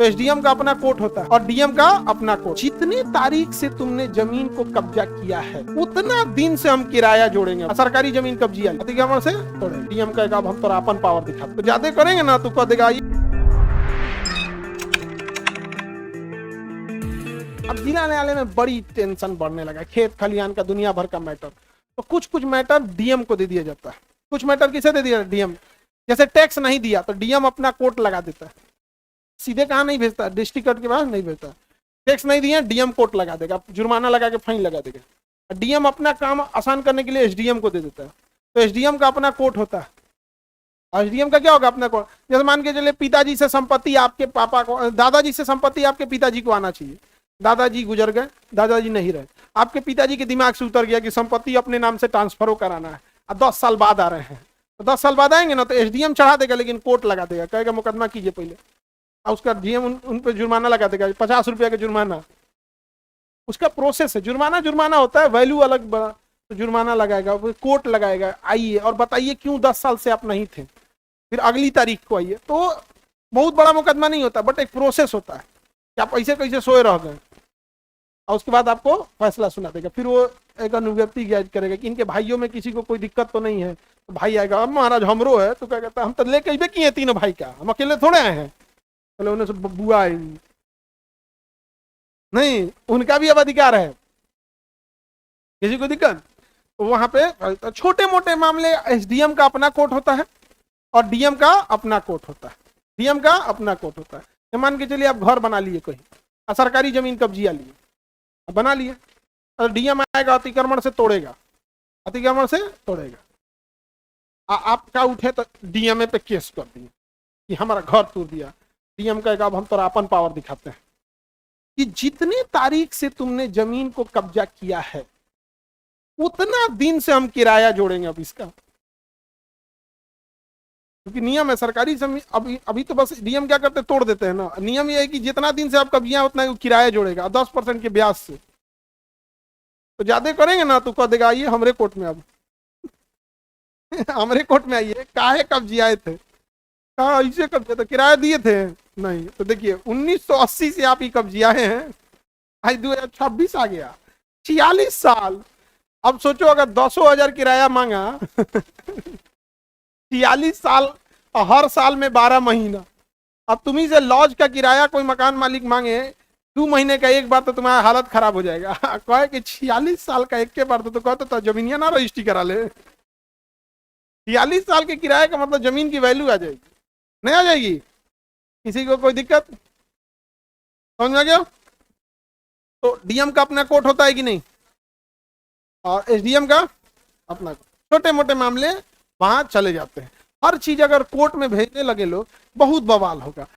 तो एसडीएम का अपना कोर्ट होता है और डीएम का अपना कोर्ट। जितनी तारीख से तुमने जमीन को कब्जा किया है उतना दिन से हम किराया जोड़ेंगे। सरकारी जमीन कब्जिया से तोड़े। डीएम का अब हम तो अपन पावर दिखा तो ज्यादा करेंगे ना तो कह देगा। अब जिला न्यायालय में बड़ी टेंशन बढ़ने लगा, खेत खलिहान का दुनिया भर का मैटर। तो कुछ मैटर डीएम को दे दिया जाता है, कुछ मैटर किसे दे दिया? डीएम। जैसे टैक्स नहीं दिया तो डीएम अपना कोर्ट लगा देता है, सीधे कहाँ नहीं भेजता, डिस्ट्रिक्ट कोर्ट के पास नहीं भेजता। टैक्स नहीं दिया डीएम कोर्ट लगा देगा, जुर्माना लगा के फाइन लगा देगा। डीएम अपना काम आसान करने के लिए एसडीएम को दे देता है। तो एसडीएम का अपना कोर्ट होता है। एसडीएम का क्या होगा? अपना कोर्ट। जैसे मान के चलिए पिताजी से संपत्ति आपके पापा को, दादाजी से संपत्ति आपके पिताजी को आना चाहिए। दादाजी गुजर गए, दादाजी नहीं रहे, आपके पिताजी के दिमाग से उतर गया कि संपत्ति अपने नाम से ट्रांसफर कराना है। अब 10 साल बाद आ रहे हैं, तो 10 साल बाद आएंगे ना तो एसडीएम चढ़ा देगा, लेकिन कोर्ट लगा देगा, कहेगा मुकदमा कीजिए पहले। और उसका डीएम उन पर जुर्माना लगा देगा, 50 रुपया का जुर्माना। उसका प्रोसेस है, जुर्माना होता है, वैल्यू अलग तो जुर्माना लगाएगा, कोर्ट लगाएगा, आइए और बताइए क्यों 10 साल से आप नहीं थे, फिर अगली तारीख को आइए। तो बहुत बड़ा मुकदमा नहीं होता, बट एक प्रोसेस होता है कि आप ऐसे कैसे सोए रह गए, और उसके बाद आपको फैसला सुना देगा। फिर वो एक अनुभूति ज्ञात करेगा कि इनके भाइयों में किसी को कोई दिक्कत तो नहीं है। तो भाई आएगा, अब महाराज हमरो है, तो क्या कहता है हम तो लेके भी किए तीनों भाई का, हम अकेले थोड़े आए हैं। चलो उन्हें सब बुआ नहीं, उनका भी अब अधिकार है, किसी को दिक्कत। तो वहां पे छोटे मोटे मामले एसडीएम का अपना कोर्ट होता है और डीएम का अपना कोर्ट होता है। डीएम का अपना कोर्ट होता है। मान के चलिए आप घर बना लिए कहीं, सरकारी जमीन कब्जिया लिए, बना लिए, और डीएम आएगा अतिक्रमण से तोड़ेगा, अतिक्रमण से तोड़ेगा। आपका उठे तो डीएमए पे केस कर दिए कि हमारा घर तोड़ दिया। डीएम कहेगा अब हम तो अपन पावर दिखाते हैं कि जितनी तारीख से तुमने जमीन को कब्जा किया है उतना दिन से हम किराया जोड़ेंगे अब इसका, क्योंकि नियम है सरकारी जमीन। अभी तो बस डीएम क्या करते, तोड़ देते हैं ना। नियम ये है कि जितना दिन से आप कब्जिया उतना किराया जोड़ेगा 10% के ब्याज से। तो ज्यादा करेंगे ना तो कह देगा आइए हमारे कोर्ट में, अब हमारे कोर्ट में आइए, काहे कब्जियाए थे, कहा ऐसे कब्जे तो किराया दिए थे नहीं। तो देखिए 1980 से आप ही कब्जियाए हैं, आज 2026 आ गया, 46 साल। अब सोचो अगर 10,000 किराया मांगा 46 साल, हर साल में 12 महीना। अब तुम्ही से लॉज का किराया कोई मकान मालिक मांगे 2 महीने का एक बार, तो तुम्हारा हालत खराब हो जाएगा। कहे कि 46 साल का एक के बार तो कहते तो जमीनिया ना रजिस्ट्री करा ले। 46 साल के किराए का मतलब जमीन की वैल्यू आ जाएगी, नहीं आ जाएगी? किसी को कोई दिक्कत समझ में गया? तो डीएम का अपना कोर्ट होता है कि नहीं, और एसडीएम का अपना। छोटे मोटे मामले वहां चले जाते हैं। हर चीज अगर कोर्ट में भेजने लगे लोग बहुत बवाल होगा।